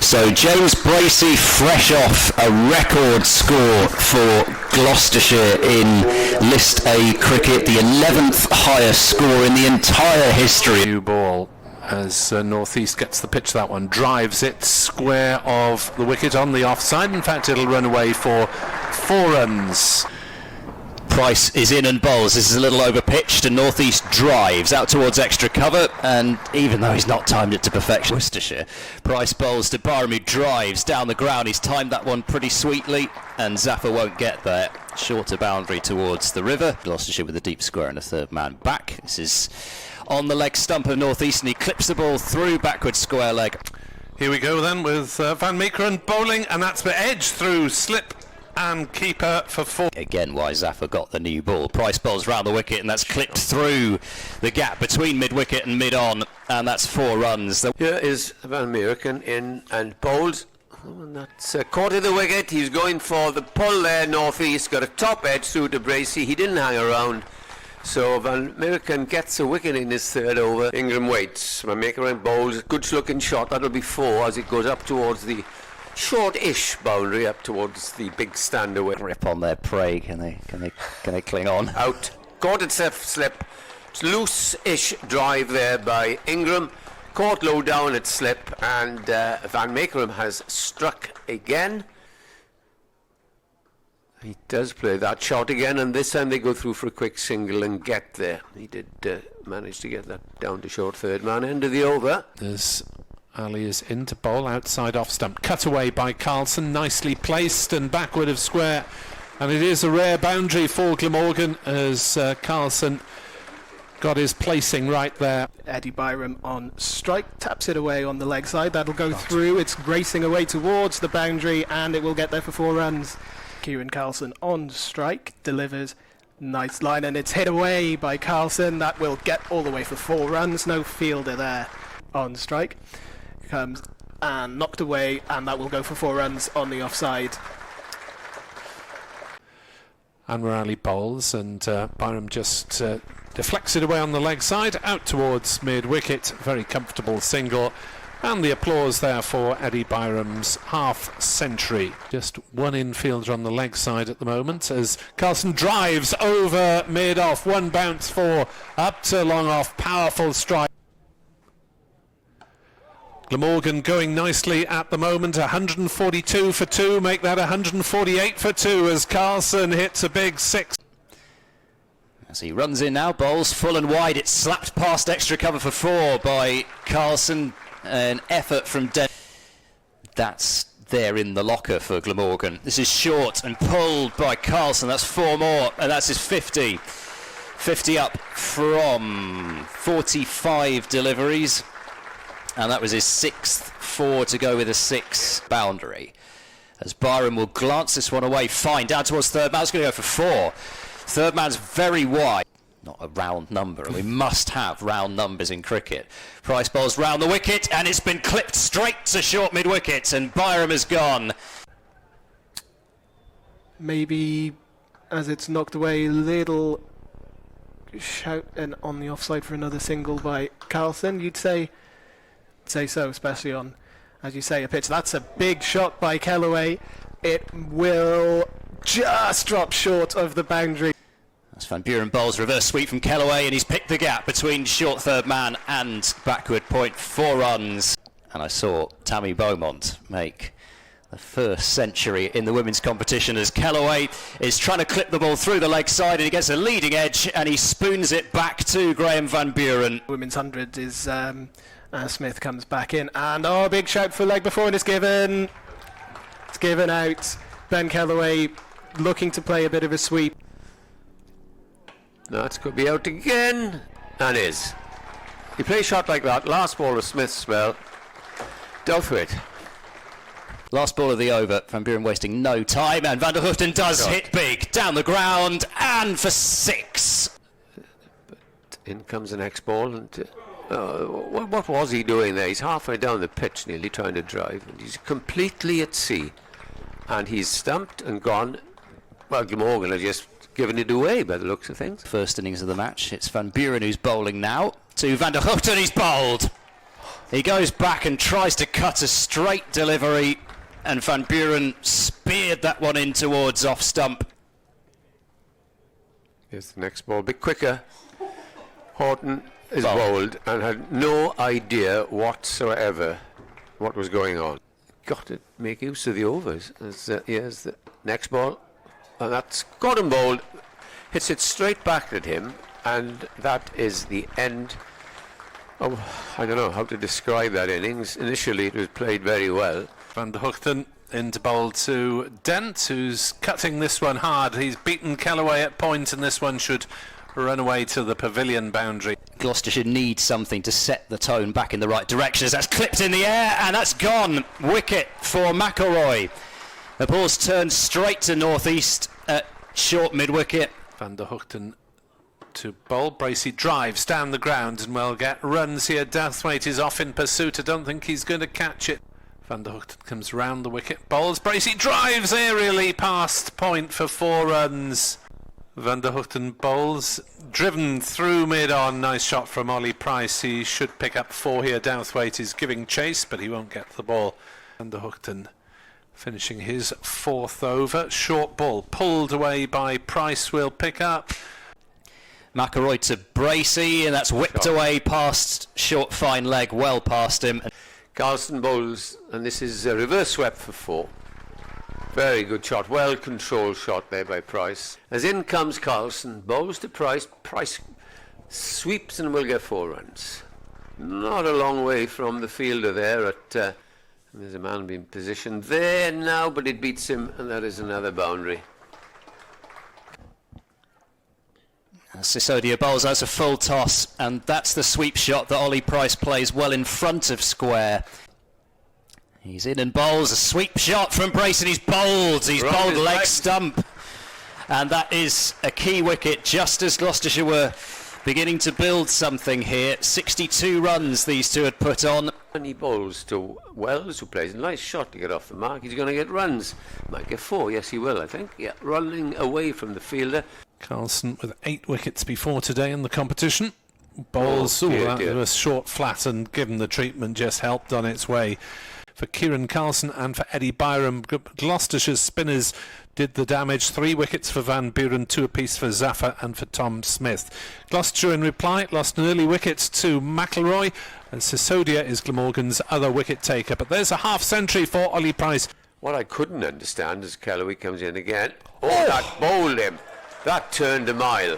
So James Bracey, fresh off a record score for Gloucestershire in List A cricket, the 11th highest score in the entire history. New ball as North East gets the pitch. That one drives it square of the wicket on the offside. In fact, it'll run away for 4 runs. Price is in and bowls. This is a little over pitched, and North East drives out towards extra cover, and even though he's not timed it to perfection, Worcestershire, Price bowls to Byram, who drives down the ground. He's timed that one pretty sweetly, and Zaffer won't get there. Shorter boundary towards the river. Gloucestershire with a deep square and a third man back. This is on the leg stump of North East, and he clips the ball through backward square leg. Here we go then with Van Meekeren bowling, and that's the edge through slip and keeper for 4. Again, why Zaffer got the new ball. Price bowls round the wicket, and that's clipped through the gap between mid-wicket and mid-on, and that's 4 runs. Here is Van Meekeren in and bowls. And that's caught in the wicket. He's going for the pull there. North East got a top edge through to Bracey. He didn't hang around. So Van Meekeren gets a wicket in his third over. Ingram waits. Van Meekeren bowls. Good looking shot. That'll be 4 as it goes up towards the short-ish boundary, up towards the big stand away. Grip on their prey. Can they cling on? Out. Caught itself slip. It's loose-ish drive there by Ingram. Caught low down at slip, and Van Meekeren has struck again. He does play that shot again, and this time they go through for a quick single and get there. He did manage to get that down to short third man. End of the over. There's Ali is into bowl outside off stump. Cut away by Carlson, nicely placed and backward of square. And it is a rare boundary for Glamorgan as Carlson got his placing right there. Eddie Byram on strike, taps it away on the leg side. That'll go through. It's racing away towards the boundary, and it will get there for 4 runs. Kieran Carlson on strike, delivers. Nice line, and it's hit away by Carlson. That will get all the way for 4 runs. No fielder there on strike. Comes and knocked away, and that will go for 4 runs on the offside. Anwar Ali bowls, and Byram just deflects it away on the leg side, out towards mid-wicket. Very comfortable single, and the applause there for Eddie Byram's half-century. Just one infielder on the leg side at the moment as Carlson drives over mid-off. 1 bounce 4, up to long off, powerful strike. Glamorgan going nicely at the moment, 142 for 2, make that 148 for 2 as Carlson hits a big 6. As he runs in now, bowls full and wide, it's slapped past extra cover for 4 by Carlson. An effort from that's there in the locker for Glamorgan. This is short and pulled by Carlson. That's 4 more, and that's his 50. 50 up from 45 deliveries, and that was his 6th 4 to go with a 6 boundary. As Byram will glance this one away, fine, down towards third man. It's going to go for 4. Third man's very wide. Not a round number, and we must have round numbers in cricket. Price bowls round the wicket, and it's been clipped straight to short mid-wicket, and Byram has gone. Maybe as it's knocked away, little shout and on the offside for another single by Carlson. You'd say so, especially on, as you say, a pitch. That's a big shot by Kellaway. It will just drop short of the boundary. That's Van Buren bowls reverse sweep from Kellaway, and he's picked the gap between short third man and backward point. 4 runs. And I saw Tammy Beaumont make the first century in the women's competition as Kellaway is trying to clip the ball through the leg side, and he gets a leading edge, and he spoons it back to Graham Van Buren. Women's 100 is Smith comes back in, and big shout for leg before, and it's given out. Ben Kellaway looking to play a bit of a sweep. That could be out again, and is. He plays a shot like that. Last ball of Smith's spell. Dealt with it. Last ball of the over. Van Buren wasting no time, and Van der Hooten does hit big down the ground and for 6. But in comes the next ball, and what was he doing there? He's halfway down the pitch, nearly trying to drive, and he's completely at sea, and he's stumped and gone. Well, Glamorgan has just given it away by the looks of things. First innings of the match. It's Van Buren who's bowling now to Van der Hooten. He's bowled. He goes back and tries to cut a straight delivery, and Van Buren speared that one in towards off stump. Here's the next ball, a bit quicker. Horton is bowled and had no idea whatsoever what was going on. Got to make use of the overs. Here's the next ball, and that's Gordon bowled, hits it straight back at him, and that is the end. Oh, I don't know how to describe that innings. Initially, it was played very well. Van der Hoogten into bowl to Dent, who's cutting this one hard. He's beaten Callaway at point, and this one should run away to the pavilion boundary. Gloucestershire needs something to set the tone back in the right direction. As that's clipped in the air, and that's gone. Wicket for McElroy. The ball's turned straight to northeast at short mid-wicket. Van der Hoogten to bowl. Bracey drives down the ground and will get runs here. Douthwaite is off in pursuit. I don't think he's going to catch it. Van der Hoogten comes round the wicket, bowls. Bracey drives aerially past point for 4 runs. Van der Hoogten bowls, driven through mid-on. Nice shot from Ollie Price. He should pick up 4 here. Douthwaite is giving chase, but he won't get the ball. Van der Hoogten finishing his 4th over. Short ball pulled away by Price, will pick up. McElroy to Bracey, and that's whipped away past short fine leg, well past him. Carlson bowls, and this is a reverse swept for 4. Very good shot, well controlled shot there by Price. As in comes Carlson, bowls to Price. Price sweeps and will get 4 runs. Not a long way from the fielder there. There's a man being positioned there now, but it beats him, and that is another boundary. Sisodia bowls, that's a full toss, and that's the sweep shot that Ollie Price plays well in front of square. He's in and bowls, a sweep shot from Bracey, he's bowled leg stump, and that is a key wicket just as Gloucestershire were beginning to build something here. 62 runs these two had put on. And he bowls to Wells, who plays a nice shot to get off the mark. He's going to get runs, might get 4, yes he will I think, yeah, running away from the fielder. Carlson with 8 wickets before today in the competition. Bowls, that was short flat, and given the treatment just helped on its way for Kieran Carlson and for Eddie Byram. Gloucestershire's spinners did the damage. 3 wickets for Van Buren, 2 apiece for Zafar and for Tom Smith. Gloucestershire in reply lost an early wicket to McElroy, and Sisodia is Glamorgan's other wicket taker. But there's a half century for Ollie Price. What I couldn't understand is Callaway comes in again. That bowled him. That turned a mile.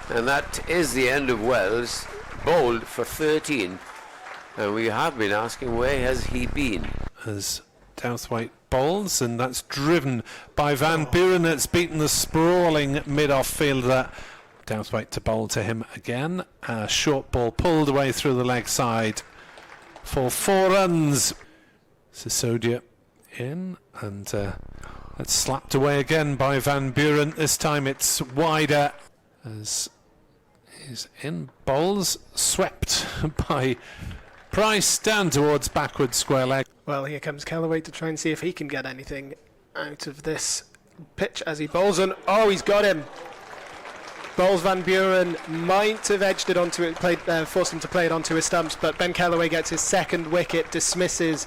And that is the end of Wells. Bowled for 13. And we have been asking, where has he been? As Douthwaite bowls, and that's driven by Van Buren. That's beaten the sprawling mid-off fielder. Douthwaite to bowl to him again. A short ball pulled away through the leg side for 4 runs. Sisodia in, and that's slapped away again by Van Buren. This time it's wider as he's in, bowls, swept by Price down towards backward square leg. Well, here comes Callaway to try and see if he can get anything out of this pitch as he bowls on. Oh, he's got him. Bowls Van Buren, might have edged it onto it, forced him to play it onto his stumps, but Ben Callaway gets his 2nd wicket, dismisses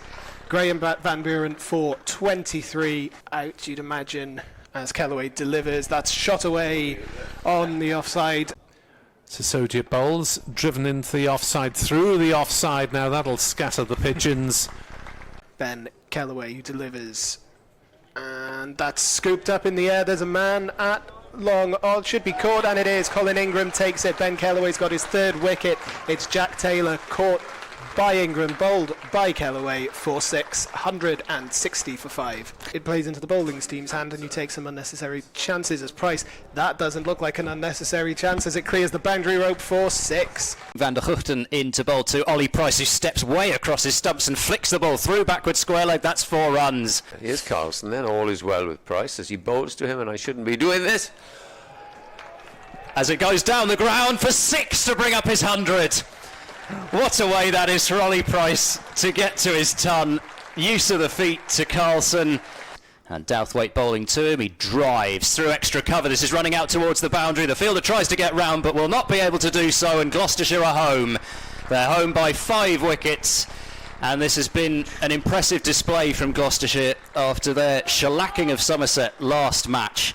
Graham Van Buren for 23 out, you'd imagine, as Callaway delivers. That's shot away on the offside. Sisodia bowls, driven into the offside, through the offside. Now that'll scatter the pigeons. Ben Callaway who delivers, and that's scooped up in the air. There's a man at long, it should be caught, and it is. Colin Ingram takes it. Ben Callaway's got his 3rd wicket. It's Jack Taylor caught by Ingram, bowled by Callaway for 6, 160 for 5. It plays into the bowling team's hand, and you take some unnecessary chances as Price. That doesn't look like an unnecessary chance as it clears the boundary rope for 6. Van der Hoogten in to bowl to Ollie Price, who steps way across his stumps and flicks the ball through backward square leg. That's 4 runs. Here's Carlson then, all is well with Price as he bowls to him, and I shouldn't be doing this. As it goes down the ground for 6 to bring up his 100. What a way that is for Ollie Price to get to his ton. Use of the feet to Carlson. And Douthwaite bowling to him. He drives through extra cover. This is running out towards the boundary. The fielder tries to get round but will not be able to do so, and Gloucestershire are home. They're home by 5 wickets. And this has been an impressive display from Gloucestershire after their shellacking of Somerset last match.